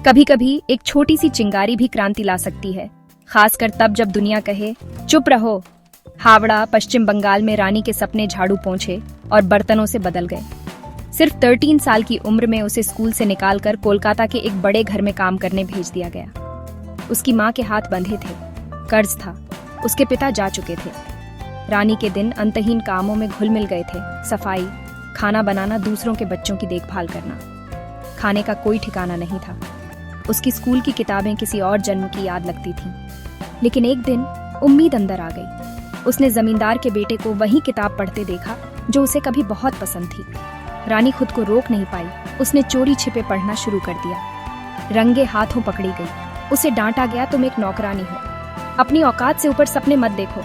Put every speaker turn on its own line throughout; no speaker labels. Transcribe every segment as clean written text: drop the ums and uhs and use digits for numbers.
कभी कभी एक छोटी सी चिंगारी भी क्रांति ला सकती है, खासकर तब जब दुनिया कहे चुप रहो। हावड़ा, पश्चिम बंगाल में रानी के सपने झाड़ू पोंछे और बर्तनों से बदल गए। सिर्फ 13 साल की उम्र में उसे स्कूल से निकालकर कोलकाता के एक बड़े घर में काम करने भेज दिया गया। उसकी माँ के हाथ बंधे थे, कर्ज था, उसके पिता जा चुके थे। रानी के दिन अंतहीन कामों में घुल मिल गए थे। सफाई, खाना बनाना, दूसरों के बच्चों की देखभाल करना। खाने का कोई ठिकाना नहीं था। उसकी स्कूल की किताबें किसी और जन्म की याद लगती थीं। लेकिन एक दिन उम्मीद अंदर आ गई। उसने जमींदार के बेटे को वही किताब पढ़ते देखा जो उसे कभी बहुत पसंद थी। रानी खुद को रोक नहीं पाई। उसने चोरी छिपे पढ़ना शुरू कर दिया। रंगे हाथों पकड़ी गई। उसे डांटा गया, तुम एक नौकरानी हो, अपनी औकात से ऊपर सपने मत देखो।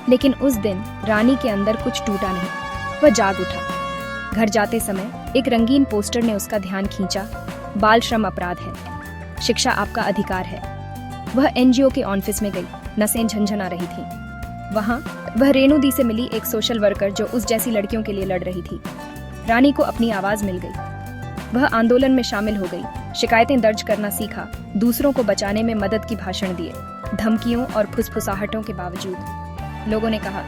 लेकिन उस दिन रानी के अंदर कुछ टूटा नहीं। वह जाग उठा। घर जाते समय एक रंगीन पोस्टर ने उसका ध्यान खींचा। बाल श्रम अपराध है, शिक्षा आपका अधिकार है। वह एनजीओ के ऑफिस में गई। नसें झंझना रही थी। वहां वह रेणु दी से मिली, एक सोशल वर्कर जो उस जैसी लड़कियों के लिए लड़ रही थी। रानी को अपनी आवाज मिल गई। वह आंदोलन में शामिल हो गई, शिकायतें दर्ज करना सीखा, दूसरों को बचाने में मदद की भाषण दिए। धमकियों और फुसफुसाहटों के बावजूद लोगों ने कहा,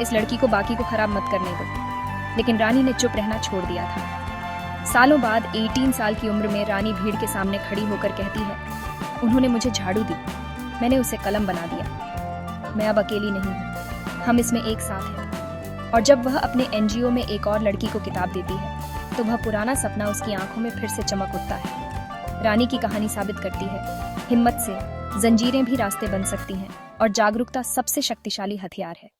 इस लड़की को बाकी को खराब मत करने दो। लेकिन रानी ने चुप रहना छोड़ दिया था। सालों बाद 18 साल की उम्र में रानी भीड़ के सामने खड़ी होकर कहती है, उन्होंने मुझे झाड़ू दी, मैंने उसे कलम बना दिया। मैं अब अकेली नहीं हूँ, हम इसमें एक साथ हैं। और जब वह अपने एनजीओ में एक और लड़की को किताब देती है तो वह पुराना सपना उसकी आंखों में फिर से चमक उठता है। रानी की कहानी साबित करती है, हिम्मत से जंजीरें भी रास्ते बन सकती हैं और जागरूकता सबसे शक्तिशाली हथियार है।